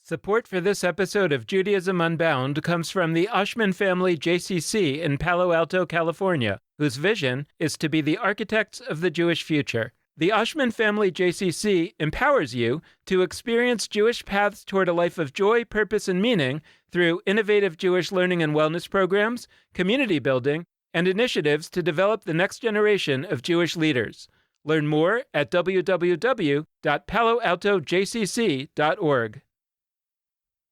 Support for this episode of Judaism Unbound comes from the Oshman family JCC in Palo Alto, California, whose vision is to be the architects of the Jewish future. The Oshman family JCC empowers you to experience Jewish paths toward a life of joy, purpose, and meaning through innovative Jewish learning and wellness programs, community building, and initiatives to develop the next generation of Jewish leaders. Learn more at www.paloaltojcc.org.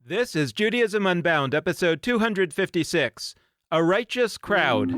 This is Judaism Unbound, episode 256, A Righteous Crowd.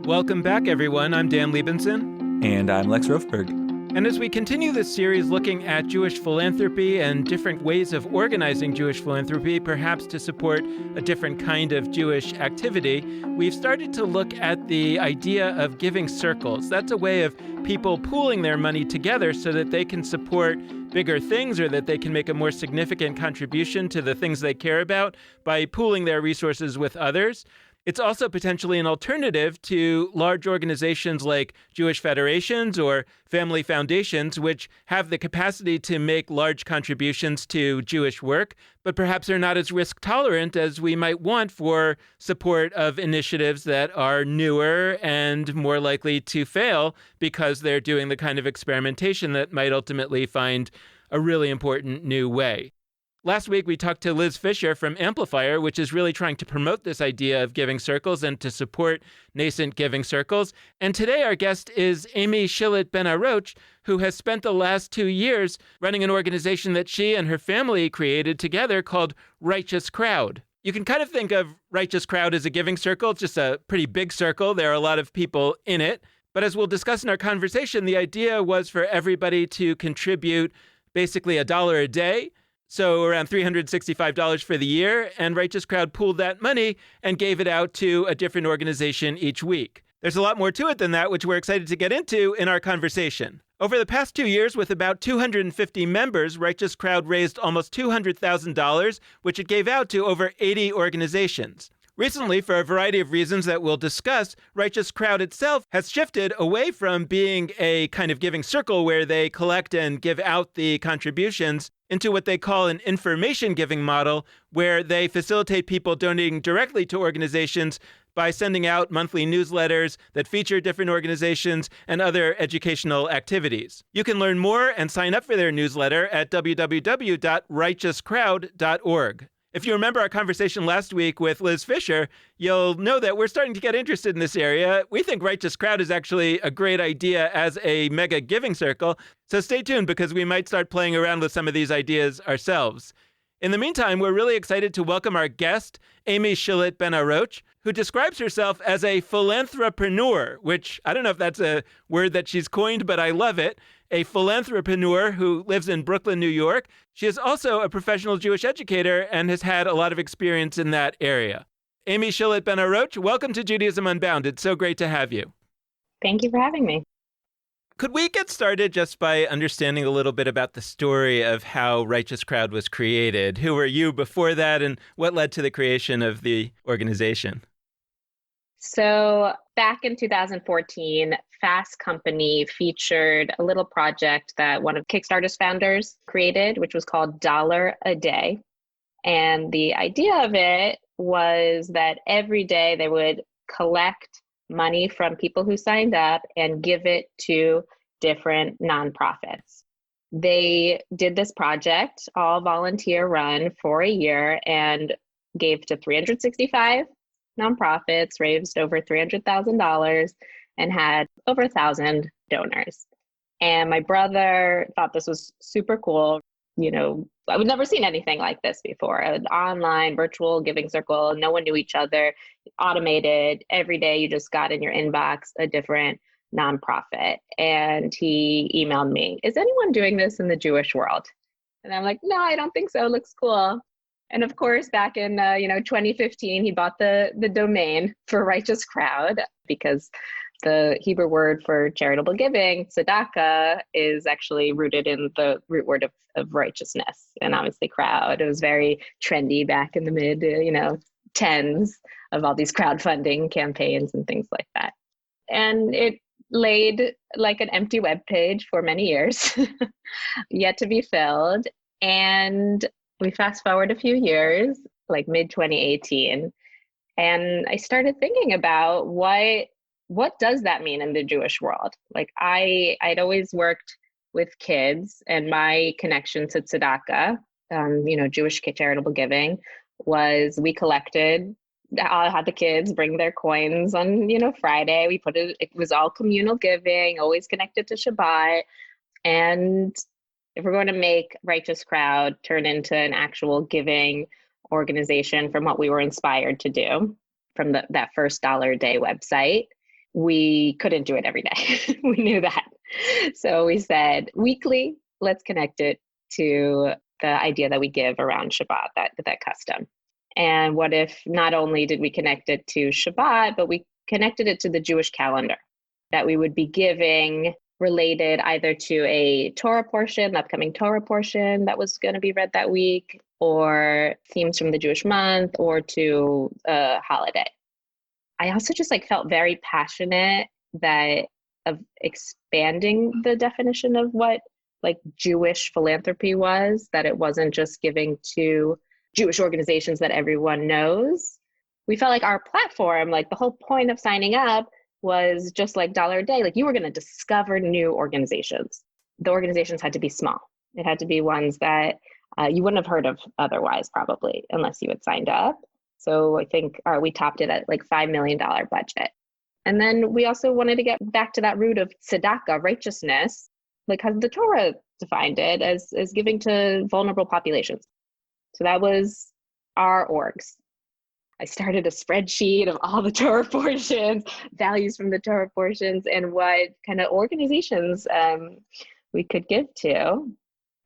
Welcome back, everyone. I'm Dan Liebenson. And I'm Lex Rofberg. And as we continue this series looking at Jewish philanthropy and different ways of organizing Jewish philanthropy, perhaps to support a different kind of Jewish activity, we've started to look at the idea of giving circles. That's a way of people pooling their money together so that they can support bigger things or that they can make a more significant contribution to the things they care about by pooling their resources with others. It's also potentially an alternative to large organizations like Jewish federations or family foundations, which have the capacity to make large contributions to Jewish work, but perhaps are not as risk tolerant as we might want for support of initiatives that are newer and more likely to fail because they're doing the kind of experimentation that might ultimately find a really important new way. Last week, we talked to Liz Fisher from Amplifier, which is really trying to promote this idea of giving circles and to support nascent giving circles. And today, our guest is Amy Schilit Benarroch, who has spent the last 2 years running an organization that she and her family created together called Righteous Crowd. You can kind of think of Righteous Crowd as a giving circle. It's just a pretty big circle. There are a lot of people in it. But as we'll discuss in our conversation, the idea was for everybody to contribute basically $1 a day. So around $365 for the year, and Righteous Crowd pooled that money and gave it out to a different organization each week. There's a lot more to it than that, which we're excited to get into in our conversation. Over the past 2 years, with about 250 members, Righteous Crowd raised almost $200,000, which it gave out to over 80 organizations. Recently, for a variety of reasons that we'll discuss, Righteous Crowd itself has shifted away from being a kind of giving circle where they collect and give out the contributions into what they call an information giving model, where they facilitate people donating directly to organizations by sending out monthly newsletters that feature different organizations and other educational activities. You can learn more and sign up for their newsletter at www.righteouscrowd.org. If you remember our conversation last week with Liz Fisher, you'll know that we're starting to get interested in this area. We think Righteous Crowd is actually a great idea as a mega giving circle. So stay tuned because we might start playing around with some of these ideas ourselves. In the meantime, we're really excited to welcome our guest, Amy Schilit Benarroch, who describes herself as a philanthropreneur, which I don't know if that's a word that she's coined, but I love it. A philanthropreneur who lives in Brooklyn, New York. She is also a professional Jewish educator and has had a lot of experience in that area. Amy Schilit Benarroch, welcome to Judaism Unbound. It's so great to have you. Thank you for having me. Could we get started just by understanding a little bit about the story of how Righteous Crowd was created? Who were you before that, and what led to the creation of the organization? So back in 2014, Fast Company featured a little project that one of Kickstarter's founders created, which was called $1 a Day. And the idea of it was that every day they would collect money from people who signed up and give it to different nonprofits. They did this project, all volunteer run, for a year and gave to 365 nonprofits, raised over $300,000, and had over 1,000 donors. And my brother thought this was super cool. You know, I would never seen anything like this before. An online virtual giving circle, no one knew each other, automated. Every day you just got in your inbox a different nonprofit. And he emailed me, is anyone doing this in the Jewish world? And I'm like, no, I don't think so. It looks cool. And of course, back in 2015, he bought the domain for Righteous Crowd because the Hebrew word for charitable giving, tzedakah, is actually rooted in the root word of righteousness. And obviously crowd, it was very trendy back in the mid, tens of all these crowdfunding campaigns and things like that. And it laid like an empty web page for many years, yet to be filled. And We fast forward a few years, like mid 2018, and I started thinking about what does that mean in the Jewish world? Like I'd always worked with kids, and my connection to tzedakah, Jewish charitable giving, was we collected. I had the kids bring their coins on, Friday. We put it. It was all communal giving, always connected to Shabbat. And if we're going to make Righteous Crowd turn into an actual giving organization from what we were inspired to do from that first Dollar a Day website, we couldn't do it every day. We knew that. So we said weekly, let's connect it to the idea that we give around Shabbat, that custom. And what if not only did we connect it to Shabbat, but we connected it to the Jewish calendar, that we would be giving related either to a Torah portion, the upcoming Torah portion that was going to be read that week, or themes from the Jewish month, or to a holiday. I also just felt very passionate of expanding the definition of what Jewish philanthropy was, that it wasn't just giving to Jewish organizations that everyone knows. We felt like our platform, the whole point of signing up was just like Dollar a Day. You were going to discover new organizations. The organizations had to be small. It had to be ones that you wouldn't have heard of otherwise, probably, unless you had signed up. So I think we topped it at $5 million budget. And then we also wanted to get back to that root of tzedakah, righteousness, because the Torah defined it as giving to vulnerable populations. So that was our orgs. I started a spreadsheet of all the Torah portions, values from the Torah portions, and what kind of organizations we could give to.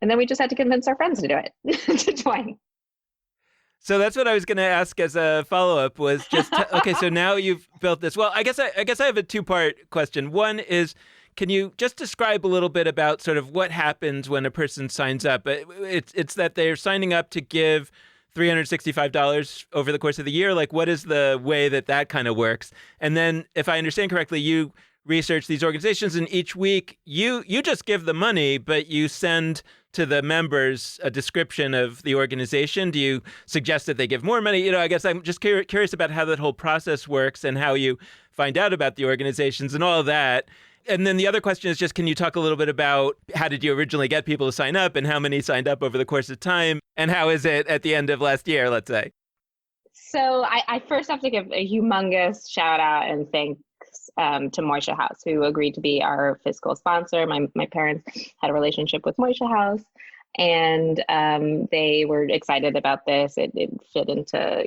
And then we just had to convince our friends to do it, to join. So that's what I was going to ask as a follow-up was just, okay, so now you've built this. Well, I guess I have a two-part question. One is, can you just describe a little bit about sort of what happens when a person signs up? It's that they're signing up to give $365 over the course of the year. What is the way that kind of works? And then, if I understand correctly, you research these organizations, and each week you just give the money, but you send to the members a description of the organization. Do you suggest that they give more money? I guess I'm just curious about how that whole process works and how you find out about the organizations and all of that. And then the other question is just, can you talk a little bit about how did you originally get people to sign up and how many signed up over the course of time? And how is it at the end of last year, let's say? So I first have to give a humongous shout out and thanks to Moishe House, who agreed to be our fiscal sponsor. My parents had a relationship with Moishe House, and they were excited about this. It fit into,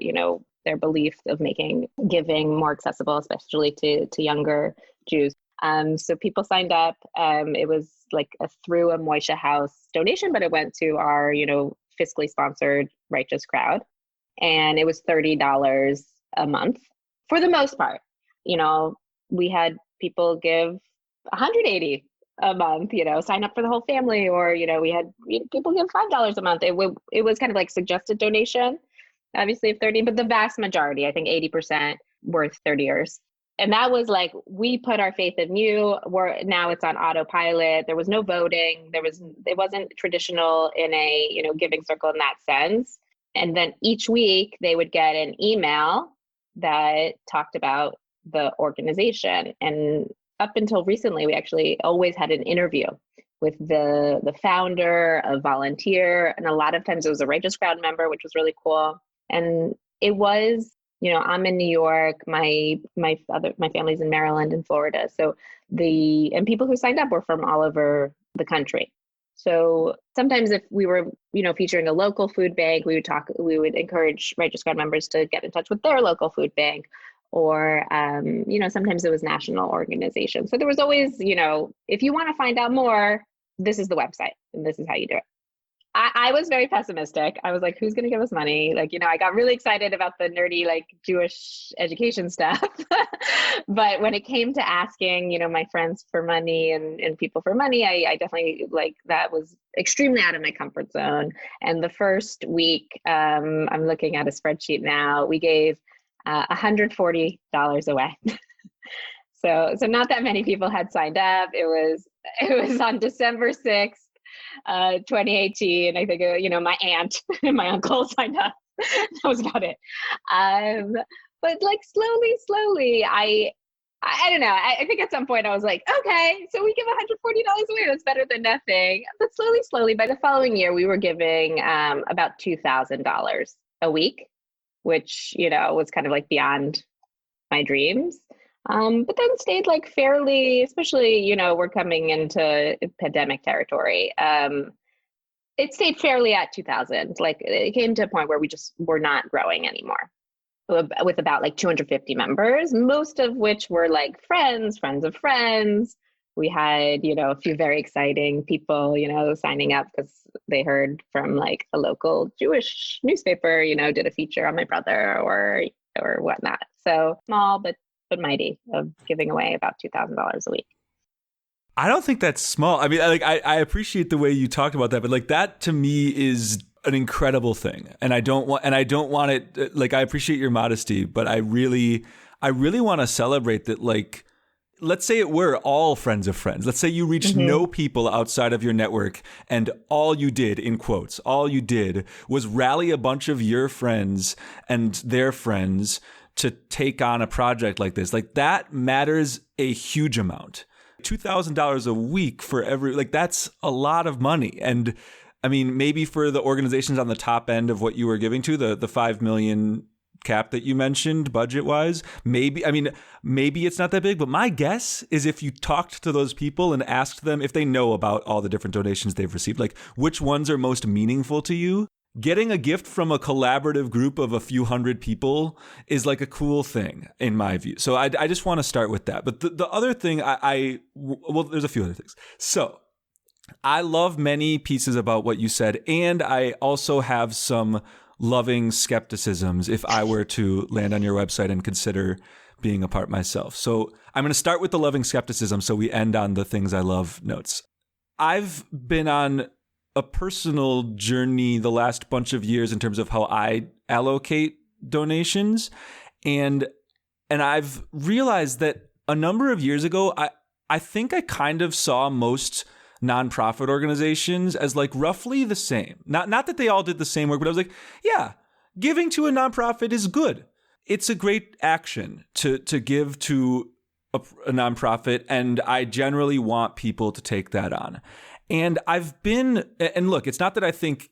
their belief of making giving more accessible, especially to younger Jews. So people signed up. It was through a Moishe House donation, but it went to our, fiscally sponsored Righteous Crowd. And it was $30 a month for the most part. We had people give $180 a month, sign up for the whole family, or, we had people give $5 a month. It was kind of suggested donation, obviously of 30, but the vast majority, I think 80% were 30ers. And that was we put our faith in you. Now it's on autopilot. There was no voting. It wasn't traditional in a, giving circle in that sense. And then each week they would get an email that talked about the organization. And up until recently, we actually always had an interview with the founder, a volunteer, and a lot of times it was a Righteous Crowd member, which was really cool. And it was, I'm in New York, my family's in Maryland and Florida. So and people who signed up were from all over the country. So sometimes if we were, featuring a local food bank, we would encourage Righteous Crowd members to get in touch with their local food bank, or, sometimes it was national organizations. So there was always, if you want to find out more, this is the website and this is how you do it. I was very pessimistic. I was like, who's going to give us money? I got really excited about the nerdy, Jewish education stuff. But when it came to asking, my friends for money and people for money, I definitely that was extremely out of my comfort zone. And the first week, I'm looking at a spreadsheet now, we gave $140 away. So not that many people had signed up. It was on December 6th. 2018. I think, my aunt and my uncle signed up. That was about it. But like slowly, I don't know. I think at some point I was like, okay, so we give $140 away. That's better than nothing. But slowly, by the following year, we were giving about $2,000 a week, which, was kind of like beyond my dreams. But then stayed like fairly, especially, we're coming into pandemic territory. It stayed fairly at 2000. Like it came to a point where we just were not growing anymore, with about like 250 members, most of which were like friends of friends. We had, a few very exciting people, signing up because they heard from like a local Jewish newspaper, did a feature on my brother or whatnot. So small, but mighty, of giving away about $2,000 a week. I don't think that's small. I mean, I appreciate the way you talked about that, but like that to me is an incredible thing. And I don't want it, like, I appreciate your modesty, but I really want to celebrate that. Like, let's say it were all friends of friends. Let's say you reached no people outside of your network, and all you did, in quotes, all you did was rally a bunch of your friends and their friends to take on a project like this. Like, that matters a huge amount. $2,000 a week for every, like, that's a lot of money. And I mean, maybe for the organizations on the top end of what you were giving to, the 5 million cap that you mentioned budget wise, maybe it's not that big, but my guess is if you talked to those people and asked them if they know about all the different donations they've received, like which ones are most meaningful to you, getting a gift from a collaborative group of a few hundred people is like a cool thing in my view. So I just want to start with that. But the other thing well, there's a few other things. So I love many pieces about what you said, and I also have some loving skepticisms if I were to land on your website and consider being a part myself. So I'm going to start with the loving skepticism so we end on the things I love notes. I've been on a personal journey the last bunch of years in terms of how I allocate donations. And I've realized that a number of years ago, I think I kind of saw most nonprofit organizations as like roughly the same. Not that they all did the same work, but I was like, yeah, giving to a nonprofit is good. It's a great action to give to a nonprofit, and I generally want people to take that on. And look, it's not that I think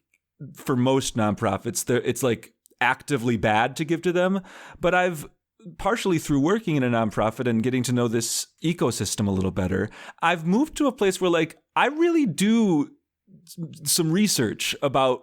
for most nonprofits, it's like actively bad to give to them, but I've partially through working in a nonprofit and getting to know this ecosystem a little better, I've moved to a place where like I really do some research about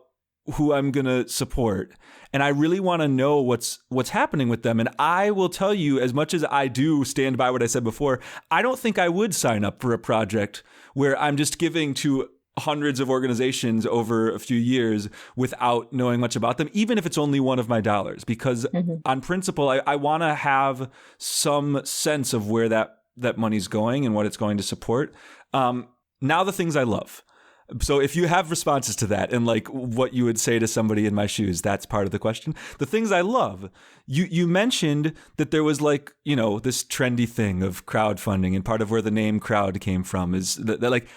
who I'm going to support. And I really want to know what's happening with them. And I will tell you, as much as I do stand by what I said before, I don't think I would sign up for a project where I'm just giving to hundreds of organizations over a few years without knowing much about them, even if it's only one of my dollars, because on principle, I want to have some sense of where that money's going and what it's going to support. Now the things I love. So if you have responses to that and like what you would say to somebody in my shoes, that's part of the question. The things I love, you mentioned that there was like, this trendy thing of crowdfunding, and part of where the name crowd came from is that like,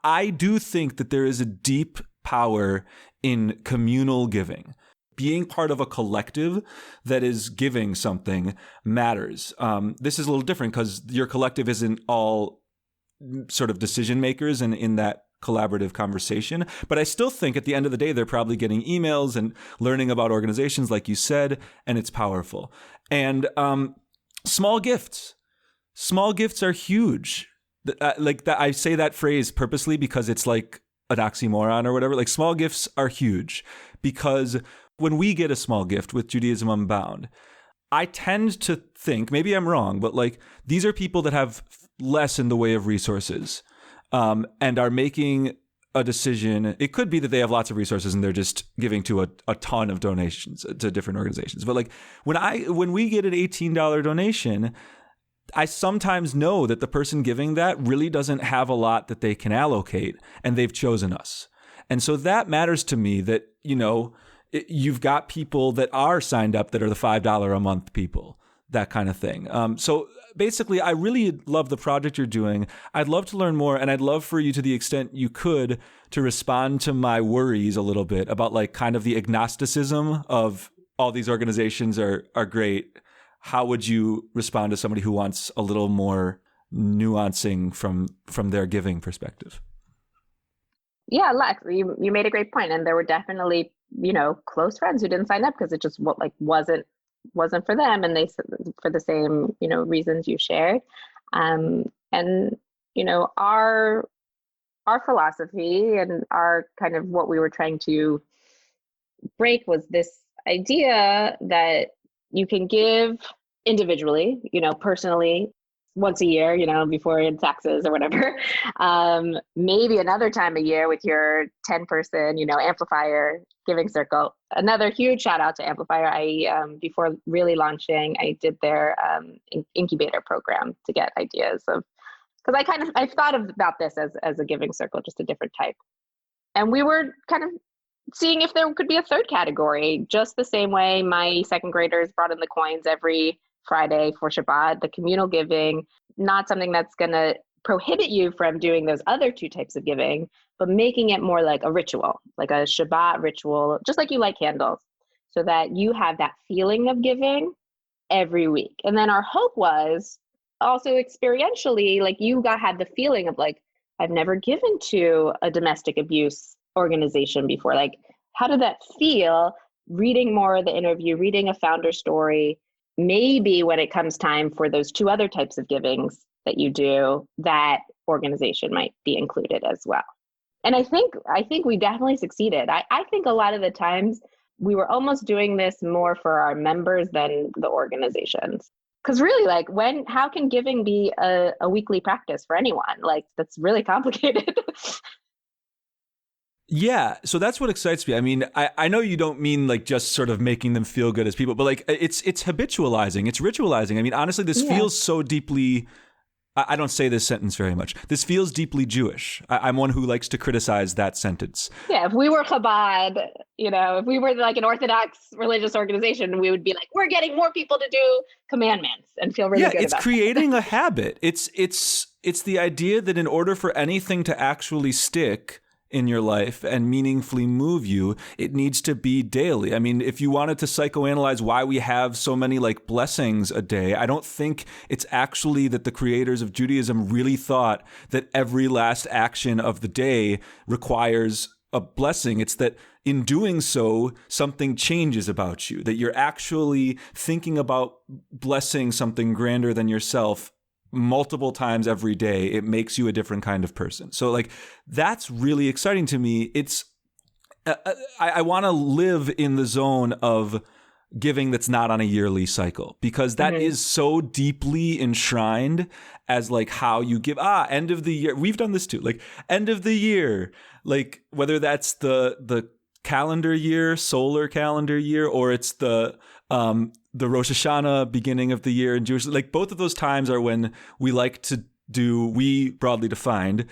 I do think that there is a deep power in communal giving. Being part of a collective that is giving something matters. This is a little different because your collective isn't all sort of decision makers and in that collaborative conversation. But I still think at the end of the day, they're probably getting emails and learning about organizations like you said, and it's powerful. And small gifts are huge. Like that, I say that phrase purposely because it's like an oxymoron or whatever. Like small gifts are huge because when we get a small gift with Judaism Unbound, I tend to think, maybe I'm wrong, but like these are people that have less in the way of resources. And are making a decision. It could be that they have lots of resources and they're just giving to a ton of donations to different organizations. But like when we get an $18 donation, I sometimes know that the person giving that really doesn't have a lot that they can allocate, and they've chosen us. And so that matters to me that, you've got people that are signed up that are the $5 a month people. that kind of thing. So basically, I really love the project you're doing. I'd love to learn more, and I'd love for you, to the extent you could, to respond to my worries a little bit about like kind of the agnosticism of all these organizations are great. How would you respond to somebody who wants a little more nuancing from their giving perspective? Yeah, Lex, you made a great point, and there were definitely, close friends who didn't sign up because it just wasn't for them, and they, for the same reasons you shared. And our philosophy and our kind of what we were trying to break was this idea that you can give individually, personally, once a year, before in taxes or whatever. Maybe another time a year with your 10-person, amplifier giving circle. Another huge shout out to Amplifier. Before really launching, I did their incubator program to get ideas of, because I've thought about this as a giving circle, just a different type. And we were kind of seeing if there could be a third category, just the same way my second graders brought in the coins every Friday for Shabbat, the communal giving, not something that's going to prohibit you from doing those other two types of giving, but making it more like a ritual, like a Shabbat ritual, just like you light candles, so that you have that feeling of giving every week. And then our hope was also experientially, like had the feeling of like, I've never given to a domestic abuse organization before. Like, how did that feel? Reading more of the interview, reading a founder story, maybe when it comes time for those two other types of givings that you do, that organization might be included as well. And I think we definitely succeeded. I think a lot of the times we were almost doing this more for our members than the organizations. Because really, like, how can giving be a weekly practice for anyone? Like, that's really complicated. Yeah, so that's what excites me. I mean, I know you don't mean like just sort of making them feel good as people, but like it's habitualizing, it's ritualizing. I mean, honestly, this feels so deeply, I don't say this sentence very much. This feels deeply Jewish. I'm one who likes to criticize that sentence. Yeah, if we were Chabad, if we were like an Orthodox religious organization, we would be like, we're getting more people to do commandments and feel really good about it. Yeah, it's creating a habit. It's the idea that in order for anything to actually stick in your life and meaningfully move you, it needs to be daily. I mean, if you wanted to psychoanalyze why we have so many like blessings a day, I don't think it's actually that the creators of Judaism really thought that every last action of the day requires a blessing. It's that in doing so, something changes about you, that you're actually thinking about blessing something grander than yourself multiple times every day. It makes you a different kind of person. So like, that's really exciting to me. It's, I want to live in the zone of giving that's not on a yearly cycle, because that is so deeply enshrined as like how you give. End of the year. We've done this too. Like end of the year, like whether that's the calendar year, solar calendar year, or it's the Rosh Hashanah beginning of the year in Jewish, like both of those times are when we like to do, we broadly defined,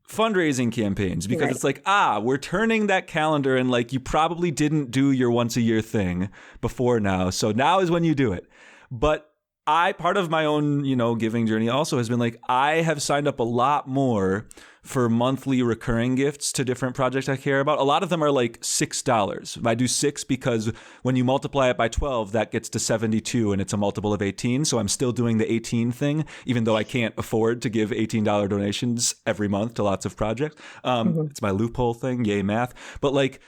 fundraising campaigns, because it's like, we're turning that calendar, and like you probably didn't do your once a year thing before now. So now is when you do it. But part of my own, giving journey also has been like, I have signed up a lot more for monthly recurring gifts to different projects I care about. A lot of them are like $6. I do 6 because when you multiply it by 12, that gets to 72, and it's a multiple of 18. So I'm still doing the 18 thing, even though I can't afford to give $18 donations every month to lots of projects. It's my loophole thing. Yay, math. But like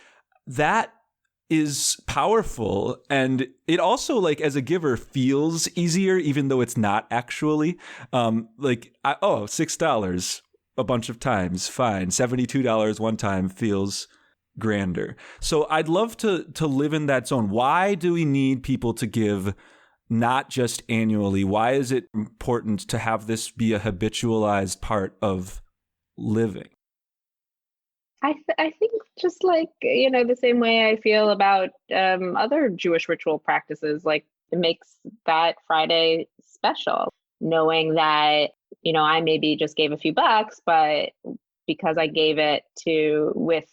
that is powerful, and it also, like, as a giver, feels easier, even though it's not actually. $6 a bunch of times, fine. $72 one time feels grander. So I'd love to live in that zone. Why do we need people to give not just annually? Why is it important to have this be a habitualized part of living? I think just like, the same way I feel about other Jewish ritual practices, like it makes that Friday special, knowing that, I maybe just gave a few bucks, but because I gave it with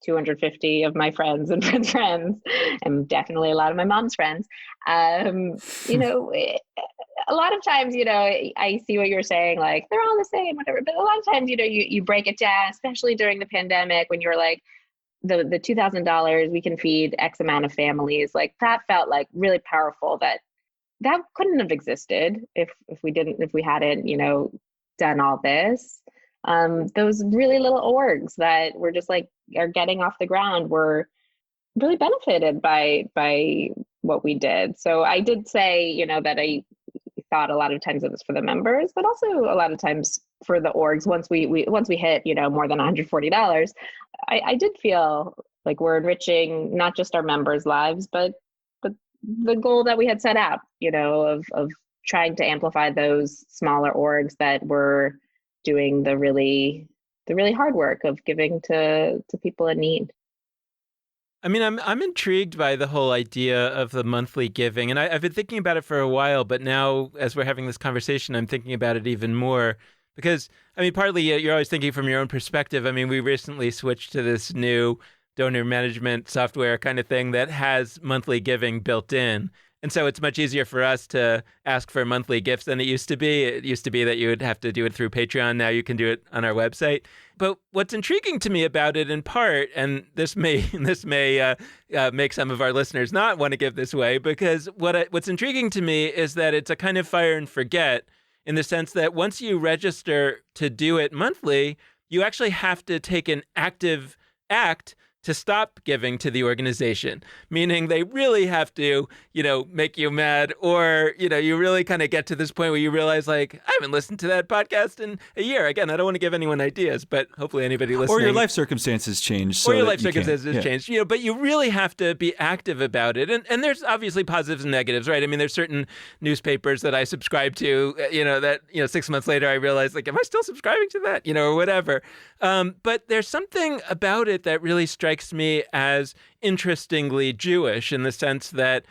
250 of my friends and friends, and definitely a lot of my mom's friends. You know, a lot of times, you know, I see what you're saying, like they're all the same, whatever. But a lot of times, you know, you break it down, especially during the pandemic when you're like, the $2,000, we can feed X amount of families. Like that felt like really powerful, that couldn't have existed if we hadn't, you know, done all this. Those really little orgs that were just like are getting off the ground were really benefited by what we did. So I did say, you know, that I thought a lot of times it was for the members, but also a lot of times for the orgs. Once we hit, you know, more than $140, I did feel like we're enriching not just our members' lives, but the goal that we had set out, you know, of trying to amplify those smaller orgs that were doing the really hard work of giving to people in need. I mean, I'm intrigued by the whole idea of the monthly giving, and I've been thinking about it for a while. But now, as we're having this conversation, I'm thinking about it even more because, I mean, partly you're always thinking from your own perspective. I mean, we recently switched to this new donor management software kind of thing that has monthly giving built in. And so it's much easier for us to ask for monthly gifts than it used to be. It used to be that you would have to do it through Patreon. Now you can do it on our website. But what's intriguing to me about it in part, and this may make some of our listeners not want to give this way, because what's intriguing to me is that it's a kind of fire and forget in the sense that once you register to do it monthly, you actually have to take an active act to stop giving to the organization, meaning they really have to, you know, make you mad, or, you know, you really kind of get to this point where you realize, like, I haven't listened to that podcast in a year. Again, I don't want to give anyone ideas, but hopefully anybody listening. Or your life circumstances change. So or your life circumstances change, you know, but you really have to be active about it. And there's obviously positives and negatives, right? I mean, there's certain newspapers that I subscribe to, you know, that, you know, 6 months later I realized, like, am I still subscribing to that, you know, or whatever. But there's something about it that really strikes me as interestingly Jewish, in the sense that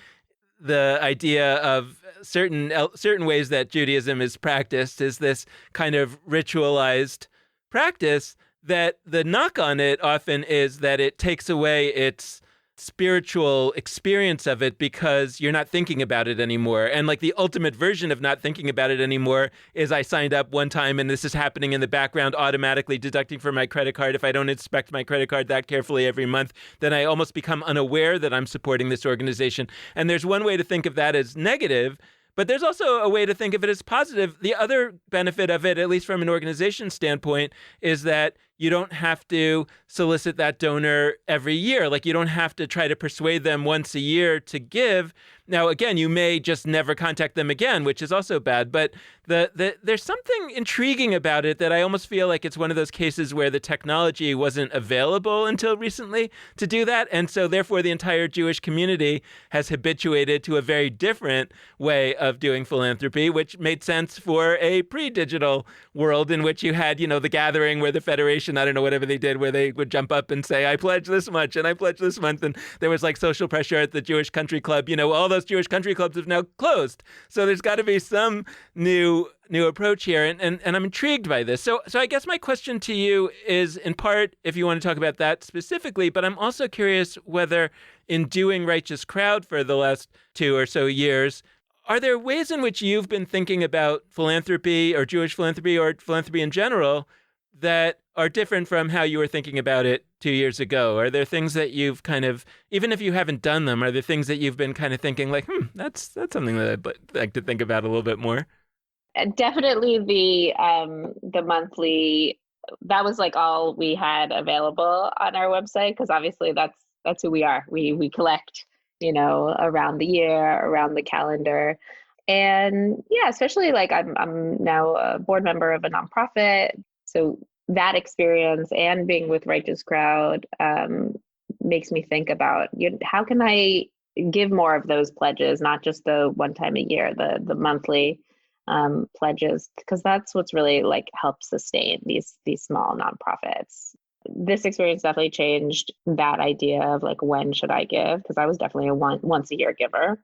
the idea of certain ways that Judaism is practiced is this kind of ritualized practice that the knock on it often is that it takes away its spiritual experience of it because you're not thinking about it anymore. And like the ultimate version of not thinking about it anymore is I signed up one time and this is happening in the background, automatically deducting from my credit card. If I don't inspect my credit card that carefully every month, then I almost become unaware that I'm supporting this organization. And there's one way to think of that as negative, but there's also a way to think of it as positive. The other benefit of it, at least from an organization standpoint, is that you don't have to solicit that donor every year. Like, you don't have to try to persuade them once a year to give. Now, again, you may just never contact them again, which is also bad. But there's something intriguing about it that I almost feel like it's one of those cases where the technology wasn't available until recently to do that. And so therefore, the entire Jewish community has habituated to a very different way of doing philanthropy, which made sense for a pre-digital world in which you had, you know, the gathering where the Federation, I don't know, whatever they did, where they would jump up and say, I pledge this much and I pledge this month. And there was like social pressure at the Jewish Country Club. You know, all those Jewish country clubs have now closed. So there's got to be some new approach here. And I'm intrigued by this. So I guess my question to you is, in part, if you want to talk about that specifically, but I'm also curious whether in doing Righteous Crowd for the last 2 or so years, are there ways in which you've been thinking about philanthropy or Jewish philanthropy or philanthropy in general that are different from how you were thinking about it 2 years ago? Are there things that you've kind of, even if you haven't done them, are there things that you've been kind of thinking like, that's something that I'd like to think about a little bit more? Definitely the monthly, that was like all we had available on our website, because obviously that's who we are. We collect, you know, around the year, around the calendar. And yeah, especially like I'm now a board member of a nonprofit. So that experience and being with Righteous Crowd makes me think about, you know, how can I give more of those pledges, not just the one time a year, the monthly pledges, because that's what's really like helps sustain these small nonprofits. This experience definitely changed that idea of like, when should I give? Because I was definitely a once a year giver.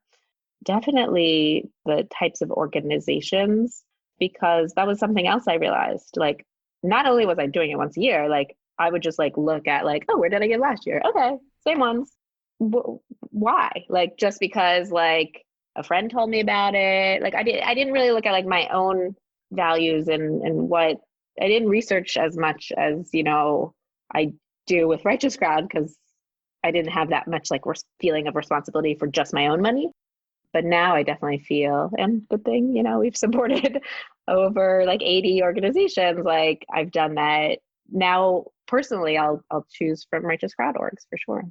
Definitely the types of organizations, because that was something else I realized. Like, not only was I doing it once a year, like I would just like look at like, oh, where did I give last year? Okay, same ones. Why? Like just because like a friend told me about it. Like I didn't really look at like my own values and what I didn't research as much as, I do with Righteous Crowd because I didn't have that much like feeling of responsibility for just my own money. But now I definitely feel, and good thing, we've supported over like 80 organizations. Like I've done that. Now, personally, I'll choose from Righteous Crowd orgs for sure.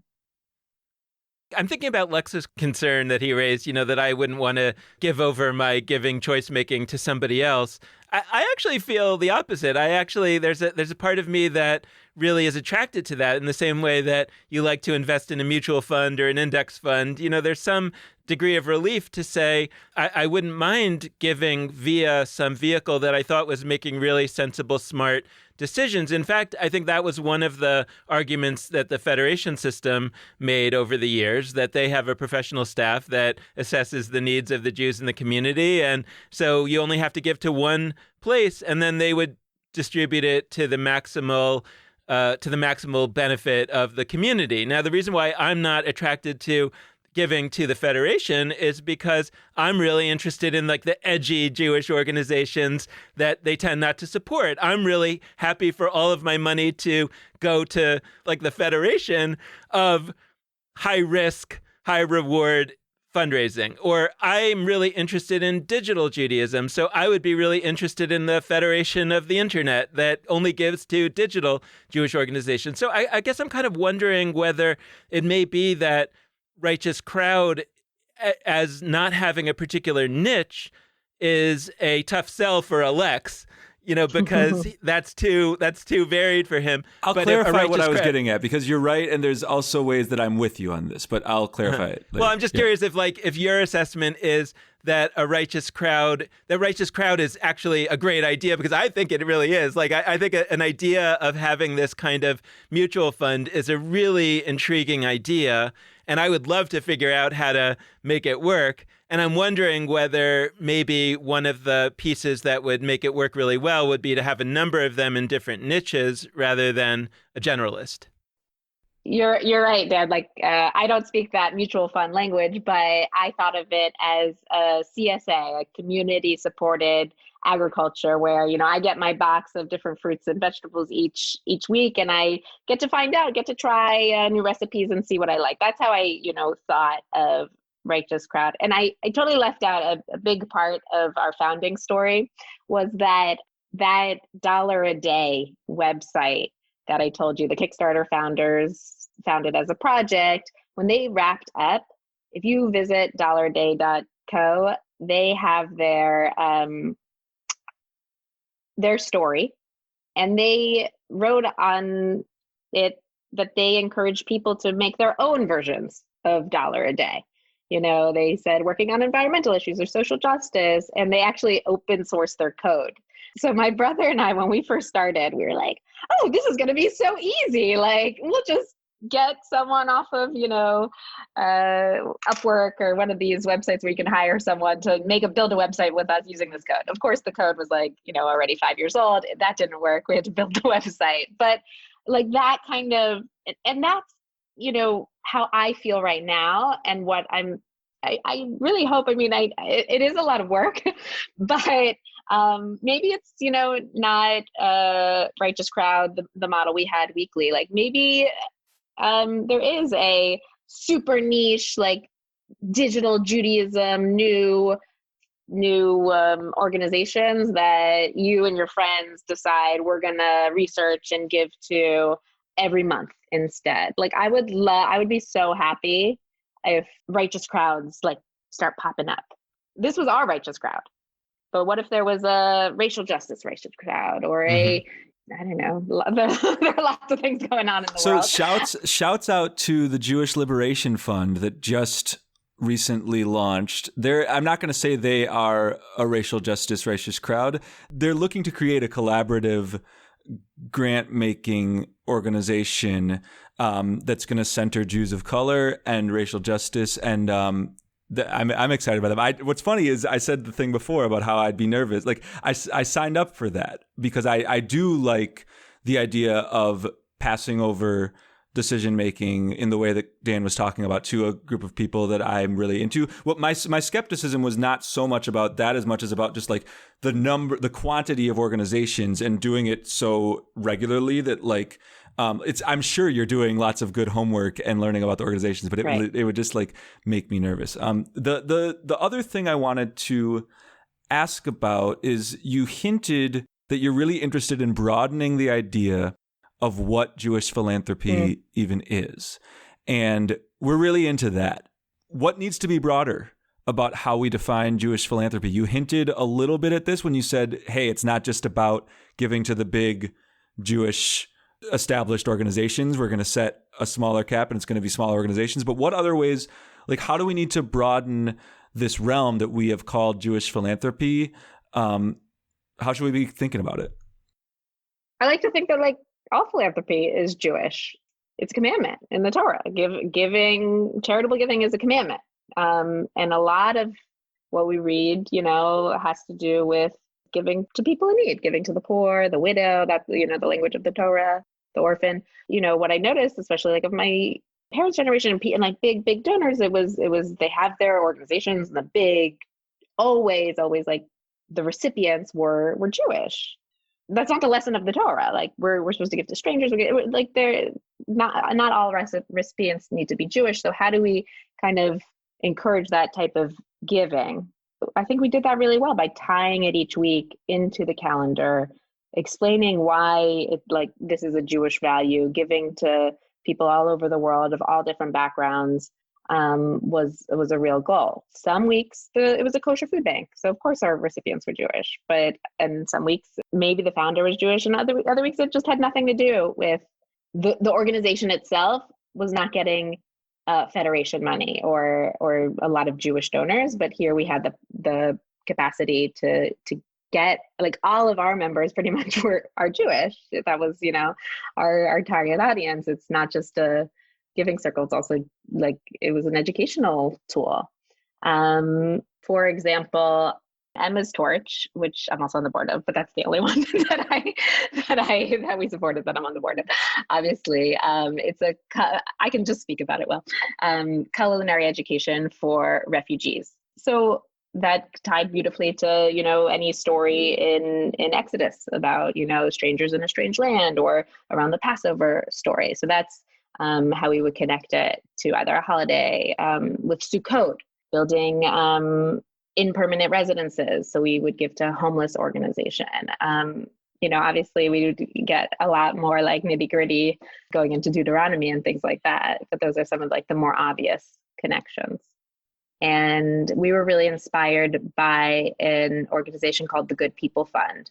I'm thinking about Lex's concern that he raised, that I wouldn't want to give over my giving choice making to somebody else. I actually feel the opposite. There's a part of me that really is attracted to that in the same way that you like to invest in a mutual fund or an index fund. There's some degree of relief to say, I wouldn't mind giving via some vehicle that I thought was making really sensible, smart decisions. In fact, I think that was one of the arguments that the federation system made over the years, that they have a professional staff that assesses the needs of the Jews in the community. And so you only have to give to one place, and then they would distribute it to the maximal benefit of the community. Now, the reason why I'm not attracted to giving to the Federation is because I'm really interested in like the edgy Jewish organizations that they tend not to support. I'm really happy for all of my money to go to like the Federation of high risk, high reward fundraising. Or I'm really interested in digital Judaism. So I would be really interested in the Federation of the Internet that only gives to digital Jewish organizations. So I guess I'm kind of wondering whether it may be that Righteous Crowd, as not having a particular niche, is a tough sell for Alex, because that's too varied for him. I'll clarify what I was getting at, because you're right, and there's also ways that I'm with you on this, but I'll clarify it later. Well, I'm just curious if your assessment is that Righteous Crowd is actually a great idea, because I think it really is. Like, I think an idea of having this kind of mutual fund is a really intriguing idea, and I would love to figure out how to make it work. And I'm wondering whether maybe one of the pieces that would make it work really well would be to have a number of them in different niches rather than a generalist. You're right, Dan. Like, I don't speak that mutual fund language, but I thought of it as a CSA, a community supported agriculture, where, I get my box of different fruits and vegetables each week, and I get to try new recipes and see what I like. That's how I, thought of Righteous Crowd. And I totally left out a big part of our founding story, was that dollar a day website that I told you, the Kickstarter founders founded as a project. When they wrapped up, if you visit dollaraday.co, they have their story, and they wrote on it that they encourage people to make their own versions of dollar a day. They said working on environmental issues or social justice, and they actually open source their code. So my brother and I, when we first started, we were like, oh, this is going to be so easy. Like, we'll just get someone off of, Upwork or one of these websites where you can hire someone to build a website with us using this code. Of course, the code was like, already 5 years old. That didn't work. We had to build the website. But like that kind of, and that's, how I feel right now, and what I really hope, it is a lot of work, but maybe it's, not Righteous Crowd, the model we had weekly. Like maybe there is a super niche, like digital Judaism, new organizations that you and your friends decide we're going to research and give to every month instead. Like I would be so happy if Righteous Crowds like start popping up. This was our Righteous Crowd, but what if there was a racial justice Righteous Crowd, or I don't know. There are lots of things going on in the world. So shouts out to the Jewish Liberation Fund that just recently launched. I'm not going to say they are a racial justice Righteous Crowd. They're looking to create a collaborative grant-making organization that's going to center Jews of color and racial justice, and I'm excited about them. What's funny is I said the thing before about how I'd be nervous. Like I signed up for that because I do like the idea of passing over decision making in the way that Dan was talking about to a group of people that I'm really into. What my skepticism was not so much about that as much as about just like the quantity of organizations and doing it so regularly that like I'm sure you're doing lots of good homework and learning about the organizations, but it would just like make me nervous. The other thing I wanted to ask about is you hinted that you're really interested in broadening the idea of what Jewish philanthropy even is. And we're really into that. What needs to be broader about how we define Jewish philanthropy? You hinted a little bit at this when you said, hey, it's not just about giving to the big Jewish established organizations. We're going to set a smaller cap and it's going to be smaller organizations. But what other ways, like how do we need to broaden this realm that we have called Jewish philanthropy? How should we be thinking about it? I like to think that like all philanthropy is Jewish. It's a commandment in the Torah. Charitable giving is a commandment. And a lot of what we read, has to do with giving to people in need, giving to the poor, the widow, that's, the language of the Torah, the orphan. What I noticed, especially like of my parents' generation and like big donors, it was they have their organizations and the big, always like the recipients were Jewish. That's not the lesson of the Torah. Like we're supposed to give to strangers. Like they're not all recipients need to be Jewish. So how do we kind of encourage that type of giving? I think we did that really well by tying it each week into the calendar, explaining why this is a Jewish value, giving to people all over the world of all different backgrounds. Was a real goal. Some weeks it was a kosher food bank, so of course our recipients were Jewish. And some weeks maybe the founder was Jewish, and other weeks it just had nothing to do with the organization itself. Was not getting federation money or a lot of Jewish donors. But here we had the capacity to get like all of our members pretty much are Jewish. That was our target audience. It's not just a giving circle, it's also like it was an educational tool. For example, Emma's Torch, which I'm also on the board of, but that's the only one that we supported that I'm on the board of. Obviously, I can just speak about it well. Culinary education for refugees. So that tied beautifully to any story in Exodus about strangers in a strange land, or around the Passover story. So that's how we would connect it to either a holiday, with Sukkot, building in permanent residences. So we would give to a homeless organization. Obviously we would get a lot more like nitty gritty going into Deuteronomy and things like that. But those are some of like the more obvious connections. And we were really inspired by an organization called the Good People Fund.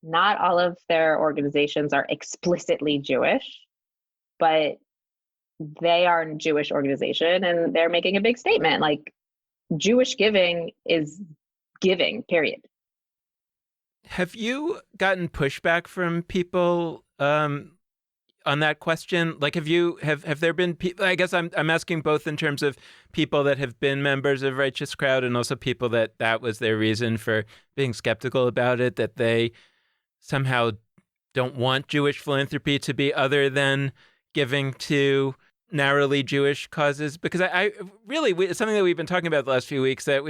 Not all of their organizations are explicitly Jewish, but they are a Jewish organization and they're making a big statement like Jewish giving is giving, period. Have you gotten pushback from people on that question? Like, have there been people? I guess I'm asking both in terms of people that have been members of Righteous Crowd and also people that was their reason for being skeptical about it, that they somehow don't want Jewish philanthropy to be other than giving to narrowly Jewish causes. Because I really, it's something that we've been talking about the last few weeks, that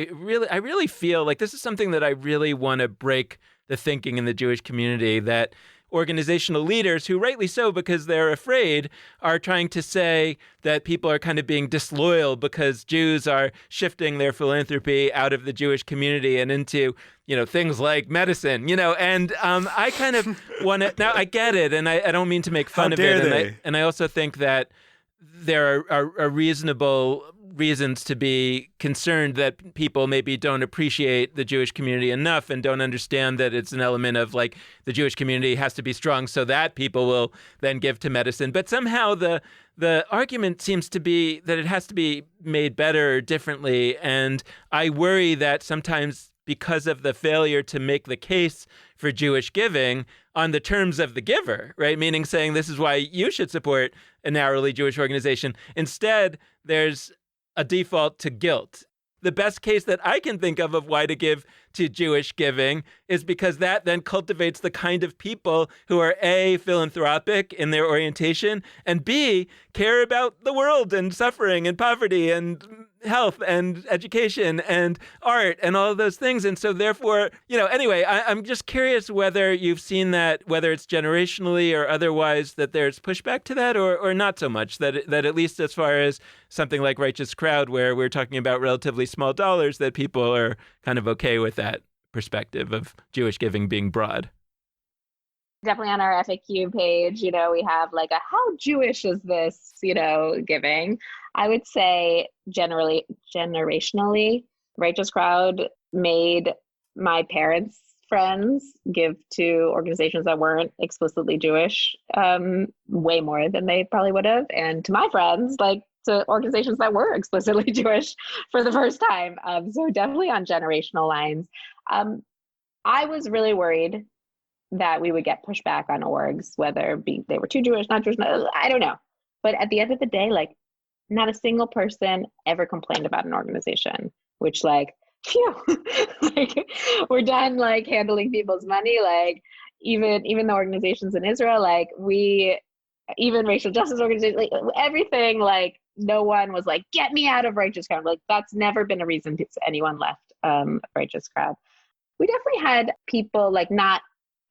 I really feel like this is something that I really want to break the thinking in the Jewish community, that organizational leaders, who rightly so because they're afraid, are trying to say that people are kind of being disloyal because Jews are shifting their philanthropy out of the Jewish community and into, things like medicine, and I kind of want to, now I get it, and I don't mean to make fun of it. And I also think that there are reasonable reasons to be concerned that people maybe don't appreciate the Jewish community enough and don't understand that it's an element of like the Jewish community has to be strong so that people will then give to medicine. But somehow the argument seems to be that it has to be made better or differently. And I worry that sometimes because of the failure to make the case for Jewish giving on the terms of the giver, right? Meaning saying this is why you should support a narrowly Jewish organization. Instead, there's a default to guilt. The best case that I can think of why to give to Jewish giving is because that then cultivates the kind of people who are A, philanthropic in their orientation, and B, care about the world and suffering and poverty and health and education and art and all of those things. And so therefore, anyway, I'm just curious whether you've seen that, whether it's generationally or otherwise, that there's pushback to that or not so much, that at least as far as something like Righteous Crowd, where we're talking about relatively small dollars, that people are kind of okay with that perspective of Jewish giving being broad. Definitely on our FAQ page, we have like a how Jewish is this, giving. I would say generationally, Righteous Crowd made my parents' friends give to organizations that weren't explicitly Jewish way more than they probably would have. And to my friends, like to organizations that were explicitly Jewish for the first time. So definitely on generational lines. I was really worried that we would get pushback on orgs, whether they were too Jewish, not Jewish, I don't know. But at the end of the day, like not a single person ever complained about an organization, which like, phew, like we're done like handling people's money. Like even the organizations in Israel, like even racial justice organizations, like everything, like no one was like, get me out of Righteous Crowd. Like that's never been a reason anyone left Righteous Crowd. We definitely had people like not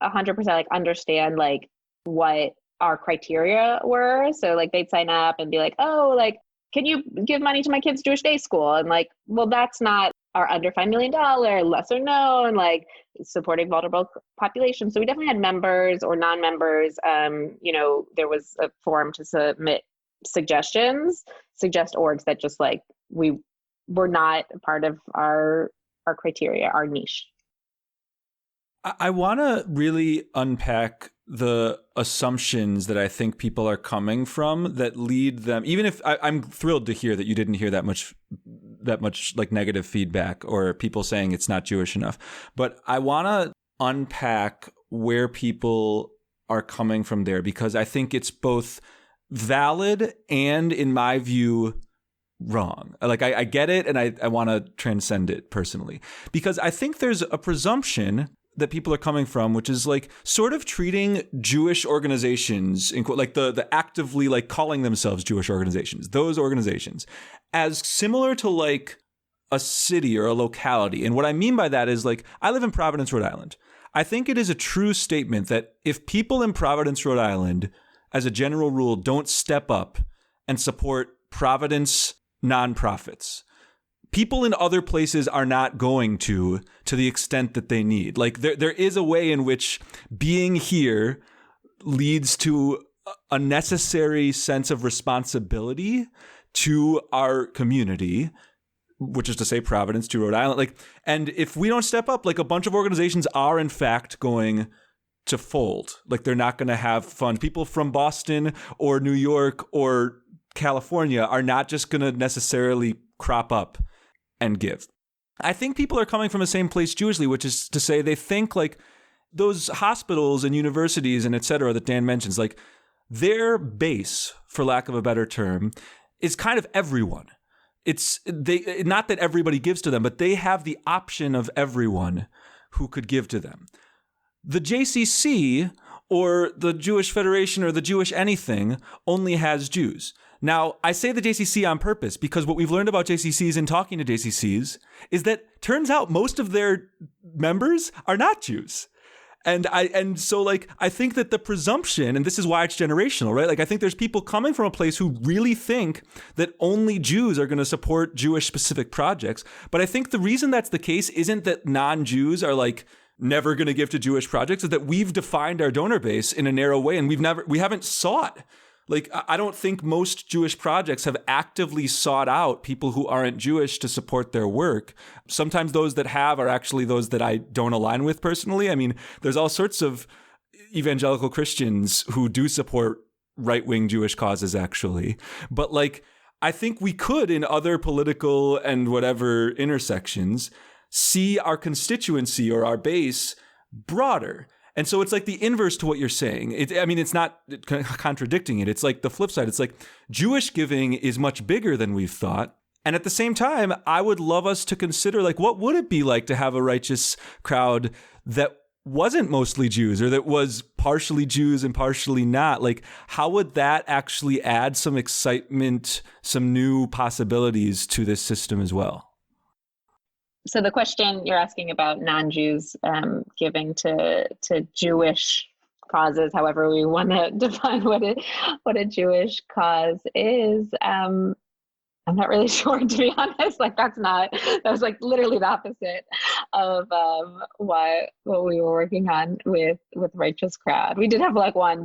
100% like understand like what our criteria were. So like they'd sign up and be like, oh, like, can you give money to my kids' Jewish day school? And like, well, that's not our under $5 million, lesser known, like supporting vulnerable populations. So we definitely had members or non-members. There was a form to submit suggest orgs that just like we were not part of our criteria, our niche. I want to really unpack the assumptions that I think people are coming from that lead them, even if I'm thrilled to hear that you didn't hear that much like negative feedback or people saying it's not Jewish enough. But I want to unpack where people are coming from there, because I think it's both valid and, in my view, wrong. Like I get it, and I want to transcend it personally, because I think there's a presumption that people are coming from, which is like sort of treating Jewish organizations, in quote, like the actively like calling themselves Jewish organizations, those organizations, as similar to like a city or a locality. And what I mean by that is like, I live in Providence, Rhode Island. I think it is a true statement that if people in Providence, Rhode Island, as a general rule, don't step up and support Providence nonprofits, people in other places are not going to the extent that they need. Like there is a way in which being here leads to a necessary sense of responsibility to our community, which is to say Providence, to Rhode Island. Like, and if we don't step up, like a bunch of organizations are in fact going to fold. Like they're not going to have fun. People from Boston or New York or California are not just going to necessarily crop up and give. I think people are coming from the same place Jewishly, which is to say they think like those hospitals and universities and et cetera that Dan mentions, like their base, for lack of a better term, is kind of everyone. It's not that everybody gives to them, but they have the option of everyone who could give to them. The JCC or the Jewish Federation or the Jewish anything only has Jews. Now, I say the JCC on purpose because what we've learned about JCCs in talking to JCCs is that turns out most of their members are not Jews. And so like I think that the presumption, and this is why it's generational, right? Like I think there's people coming from a place who really think that only Jews are going to support Jewish specific projects. But I think the reason that's the case isn't that non-Jews are like never going to give to Jewish projects, is that we've defined our donor base in a narrow way, and we haven't sought. Like, I don't think most Jewish projects have actively sought out people who aren't Jewish to support their work. Sometimes those that have are actually those that I don't align with personally. I mean, there's all sorts of evangelical Christians who do support right-wing Jewish causes, actually. But, like, I think we could, in other political and whatever intersections, see our constituency or our base broader. And so it's like the inverse to what you're saying. It's not contradicting it. It's like the flip side. It's like Jewish giving is much bigger than we've thought. And at the same time, I would love us to consider, like, what would it be like to have a righteous crowd that wasn't mostly Jews, or that was partially Jews and partially not? Like, how would that actually add some excitement, some new possibilities to this system as well? So the question you're asking about non-Jews giving to Jewish causes, however we want to define what a Jewish cause is. I'm not really sure, to be honest. Like that was like literally the opposite of what we were working on with Righteous Crowd. We did have like one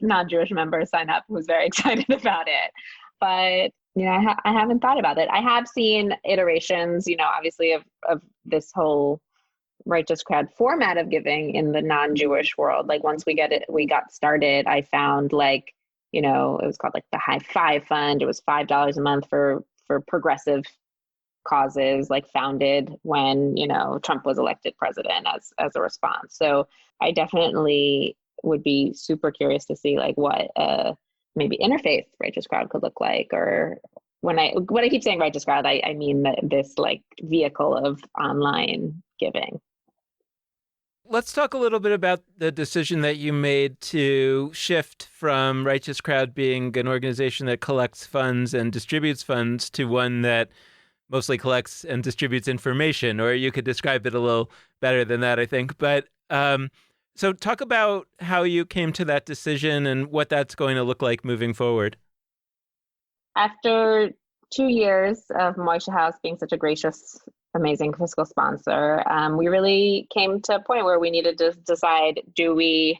non-Jewish member sign up who was very excited about it, but I haven't thought about it. I have seen iterations, obviously of this whole Righteous Crowd format of giving in the non-Jewish world. Like once we got started, I found like, it was called like the High Five Fund. It was $5 a month for progressive causes, like founded when, Trump was elected president as a response. So I definitely would be super curious to see like what maybe interfaith Righteous Crowd could look like. Or when I keep saying Righteous Crowd, I mean this like vehicle of online giving. Let's talk a little bit about the decision that you made to shift from Righteous Crowd being an organization that collects funds and distributes funds to one that mostly collects and distributes information, or you could describe it a little better than that, I think. But so talk about how you came to that decision and what that's going to look like moving forward. After 2 years of Moishe House being such a gracious, amazing fiscal sponsor, we really came to a point where we needed to decide, do we,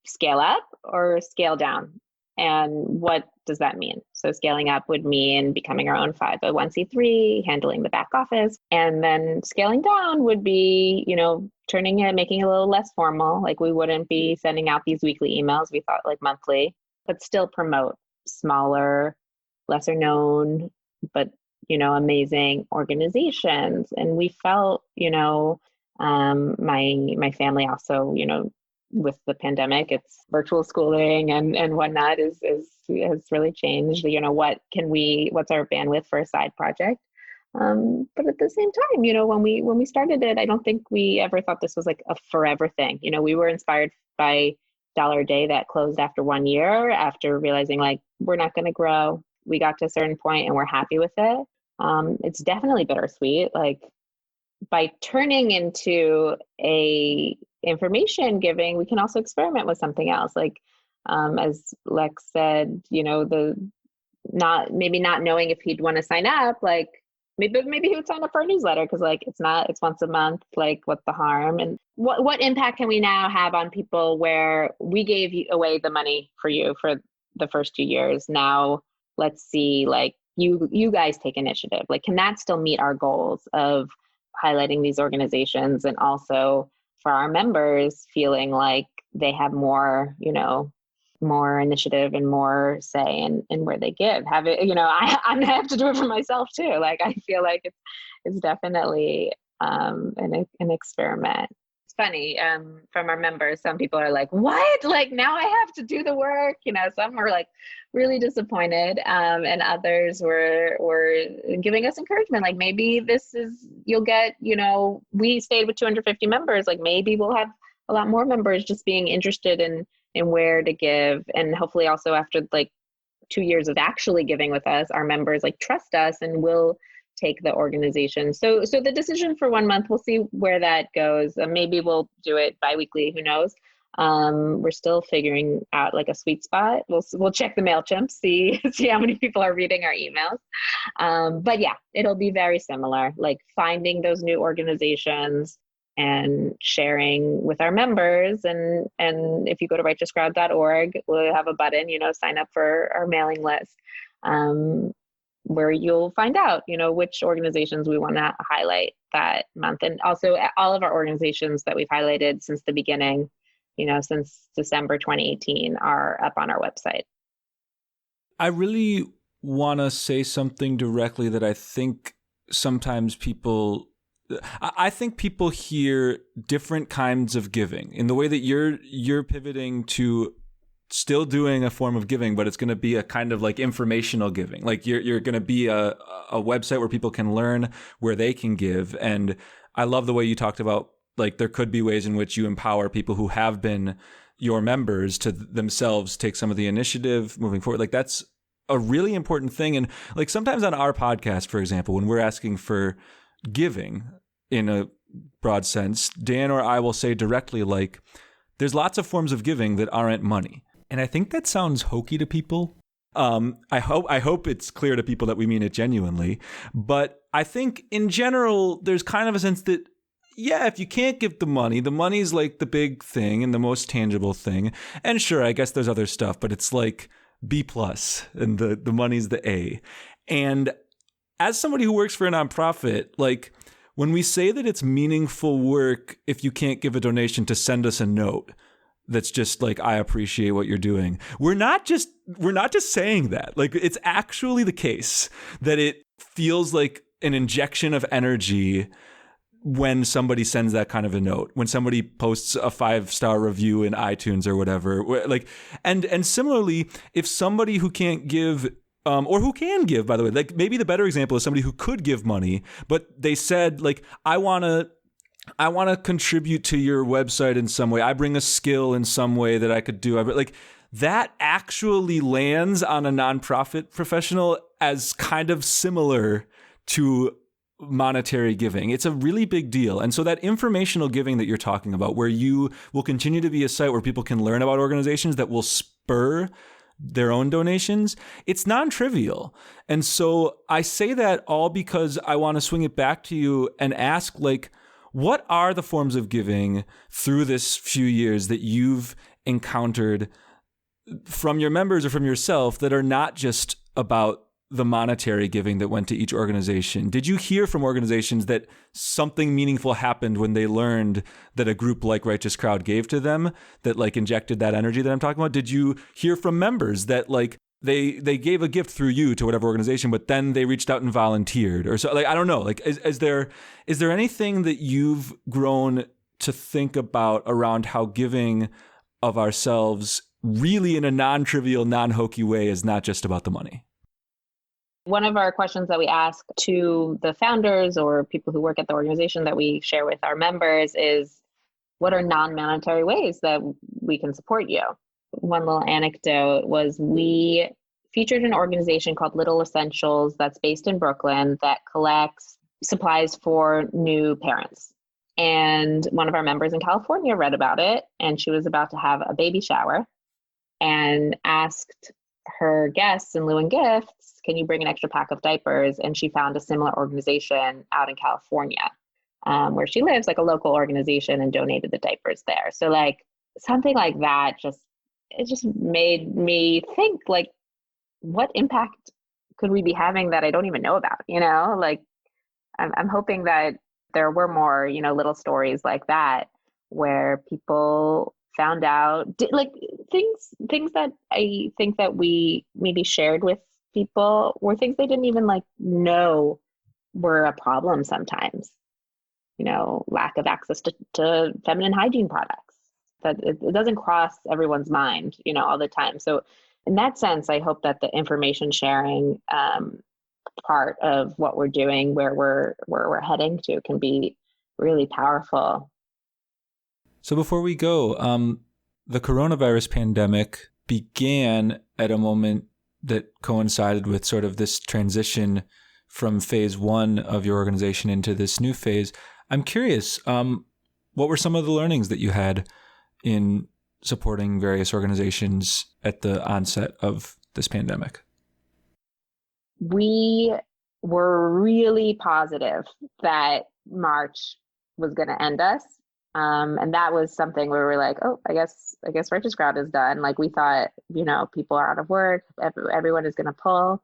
scale up or scale down? And what does that mean? So scaling up would mean becoming our own 501c3, handling the back office. And then scaling down would be, making it a little less formal. Like we wouldn't be sending out these weekly emails. We thought like monthly, but still promote smaller, lesser known, but amazing organizations. And we felt, my family also, with the pandemic, it's virtual schooling and whatnot has really changed. What's our bandwidth for a side project? But at the same time, when we started it, I don't think we ever thought this was like a forever thing. We were inspired by Dollar a Day that closed after 1 year, after realizing like we're not going to grow. We got to a certain point and we're happy with it. It's definitely bittersweet. Like by turning into a information giving, we can also experiment with something else. Like as Lex said, not knowing if he'd want to sign up, like maybe he would sign up for a newsletter because like it's once a month, like what's the harm? And what impact can we now have on people where we gave away the money for you for the first 2 years? Now let's see, like you guys take initiative. Like, can that still meet our goals of highlighting these organizations and also for our members feeling like they have more, more initiative and more say in where they give? I have to do it for myself too. Like, I feel like it's definitely an experiment. It's funny, from our members, some people are like, what? Like, now I have to do the work? Some were like really disappointed, and others were giving us encouragement. Like, maybe you'll get, we stayed with 250 members. Like, maybe we'll have a lot more members just being interested in where to give. And hopefully also after like 2 years of actually giving with us, our members like trust us and will take the organization. So the decision for 1 month, we'll see where that goes. Maybe we'll do it biweekly, who knows? We're still figuring out like a sweet spot. We'll check the MailChimp, see how many people are reading our emails. But yeah, it'll be very similar, like finding those new organizations and sharing with our members. And if you go to righteouscrowd.org, we'll have a button, sign up for our mailing list, where you'll find out, which organizations we want to highlight that month. And also all of our organizations that we've highlighted since the beginning, since December 2018 are up on our website. I really want to say something directly that I think sometimes people hear different kinds of giving in the way that you're pivoting to still doing a form of giving, but it's going to be a kind of like informational giving. Like you're going to be a website where people can learn where they can give. And I love the way you talked about, like, there could be ways in which you empower people who have been your members to themselves take some of the initiative moving forward. Like, that's a really important thing. And like sometimes on our podcast, for example, when we're asking for giving in a broad sense, Dan or I will say directly, like, there's lots of forms of giving that aren't money. And I think that sounds hokey to people. I hope it's clear to people that we mean it genuinely. But I think in general, there's kind of a sense that, yeah, if you can't give the money's like the big thing and the most tangible thing. And sure, I guess there's other stuff, but it's like B plus and the money's the A. And as somebody who works for a nonprofit, like, when we say that it's meaningful work, if you can't give a donation, to send us a note that's just like, I appreciate what you're doing, we're not just saying that. Like, it's actually the case that it feels like an injection of energy when somebody sends that kind of a note, when somebody posts a 5-star review in iTunes or whatever. Like, and similarly, if somebody who can't give, or who can give, by the way, like, maybe the better example is somebody who could give money, but they said, like, I want to contribute to your website in some way. I bring a skill in some way that I could do. Like, that actually lands on a nonprofit professional as kind of similar to monetary giving. It's a really big deal. And so that informational giving that you're talking about, where you will continue to be a site where people can learn about organizations that will spur their own donations, it's non-trivial. And so I say that all because I want to swing it back to you and ask, like, what are the forms of giving through this few years that you've encountered from your members or from yourself that are not just about the monetary giving that went to each organization? Did you hear from organizations that something meaningful happened when they learned that a group like Righteous Crowd gave to them, that like injected that energy that I'm talking about? Did you hear from members that like they gave a gift through you to whatever organization, but then they reached out and volunteered? Or so, like, I don't know, like, is there anything that you've grown to think about around how giving of ourselves really in a non-trivial, non-hokey way is not just about the money? One of our questions that we ask to the founders or people who work at the organization that we share with our members is, what are non-monetary ways that we can support you? One little anecdote was, we featured an organization called Little Essentials that's based in Brooklyn that collects supplies for new parents. And one of our members in California read about it, and she was about to have a baby shower and asked her guests in lieu and gifts, can you bring an extra pack of diapers? And she found a similar organization out in California, where she lives, like a local organization, and donated the diapers there. So like something like that, it just made me think, like, what impact could we be having that I don't even know about? You know, like, I'm hoping that there were more, you know, little stories like that where people found out, like, things that I think that we maybe shared with people were things they didn't even like know were a problem sometimes. You know, lack of access to feminine hygiene products, that it doesn't cross everyone's mind, you know, all the time. So in that sense, I hope that the information sharing part of what we're doing, where we're heading to, can be really powerful. So before we go, the coronavirus pandemic began at a moment that coincided with sort of this transition from phase 1 of your organization into this new phase. I'm curious, what were some of the learnings that you had in supporting various organizations at the onset of this pandemic? We were really positive that March was going to end us. And that was something where we were like, oh, I guess Righteous Crowd is done. Like, we thought, you know, people are out of work, everyone is going to pull.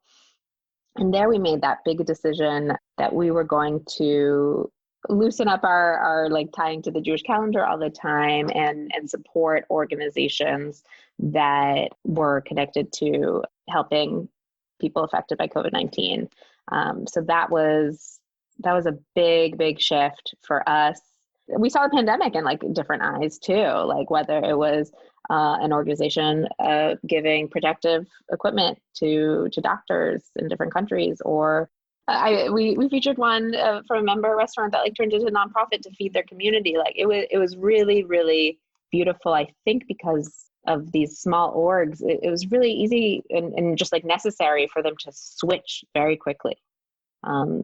And there we made that big decision that we were going to loosen up our like tying to the Jewish calendar all the time, and support organizations that were connected to helping people affected by COVID-19. So that was a big shift for us. We saw the pandemic in like different eyes too, like whether it was an organization giving protective equipment to doctors in different countries, or we featured one from a member restaurant that like turned into a nonprofit to feed their community. Like it was really, really beautiful. I think because of these small orgs, it was really easy and just like necessary for them to switch very quickly.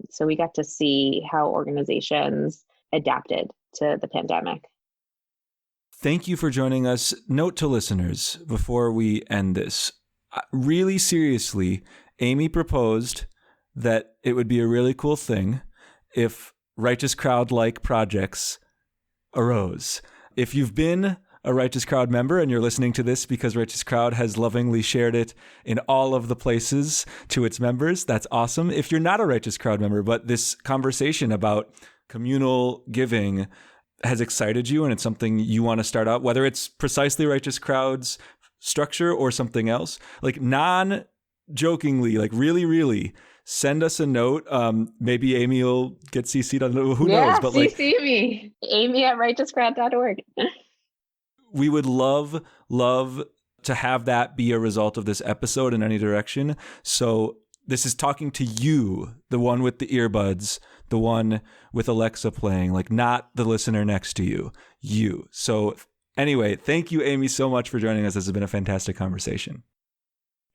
So we got to see how organizations adapted to the pandemic. Thank you for joining us. Note to listeners before we end this. Really seriously, Amy proposed that it would be a really cool thing if Righteous Crowd-like projects arose. If you've been a Righteous Crowd member and you're listening to this because Righteous Crowd has lovingly shared it in all of the places to its members, that's awesome. If you're not a Righteous Crowd member, but this conversation about communal giving has excited you and it's something you want to start out, whether it's precisely Righteous Crowd's structure or something else, like non-jokingly, like really, send us a note. Maybe Amy will get CC'd on it. Who knows? But CC me. Amy at righteouscrowd.org. We would love to have that be a result of this episode in any direction. So this is talking to you, the one with the earbuds, the one with Alexa playing, like not the listener next to you, you. So anyway, thank you, Amy, so much for joining us. This has been a fantastic conversation.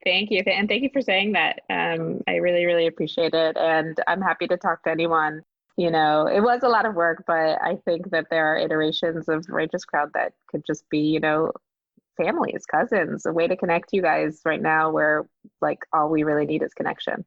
Thank you. And thank you for saying that. I really, really appreciate it. And I'm happy to talk to anyone. You know, it was a lot of work, but I think that there are iterations of Righteous Crowd that could just be, you know, families, cousins, a way to connect you guys right now where like all we really need is connection.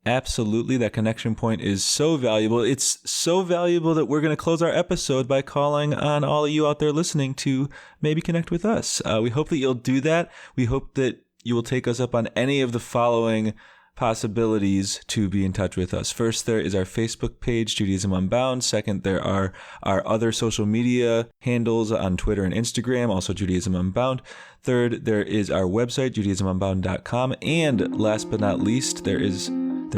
Absolutely. That connection point is so valuable. It's so valuable that we're going to close our episode by calling on all of you out there listening to maybe connect with us. We hope that you'll do that. We hope that you will take us up on any of the following possibilities to be in touch with us. First, there is our Facebook page, Judaism Unbound. Second, there are our other social media handles on Twitter and Instagram, also Judaism Unbound. Third, there is our website, judaismunbound.com. And last but not least, there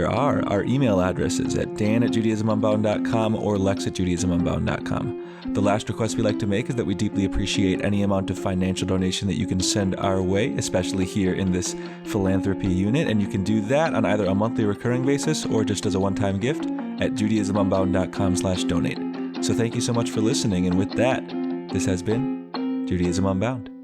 are our email addresses at dan@judaismunbound.com or lex@judaismunbound.com. The last request we like to make is that we deeply appreciate any amount of financial donation that you can send our way, especially here in this philanthropy unit. And you can do that on either a monthly recurring basis or just as a one-time gift at judaismunbound.com/donate. So thank you so much for listening. And with that, this has been Judaism Unbound.